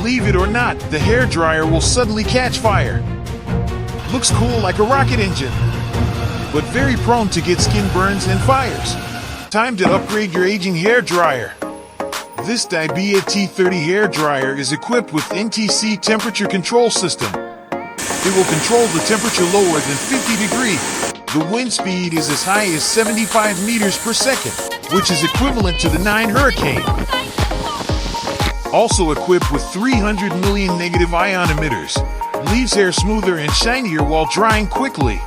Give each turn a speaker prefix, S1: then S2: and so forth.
S1: Believe it or not, the hairdryer will suddenly catch fire. Looks cool like a rocket engine, but very prone to get skin burns and fires. Time to upgrade your aging hairdryer. This Dibia T30 hairdryer is equipped with NTC temperature control system. It will control the temperature lower than 50 degrees. The wind speed is as high as 75 meters per second, which is equivalent to the 9 hurricane. Also equipped with 300 million negative ion emitters. Leaves hair smoother and shinier while drying quickly.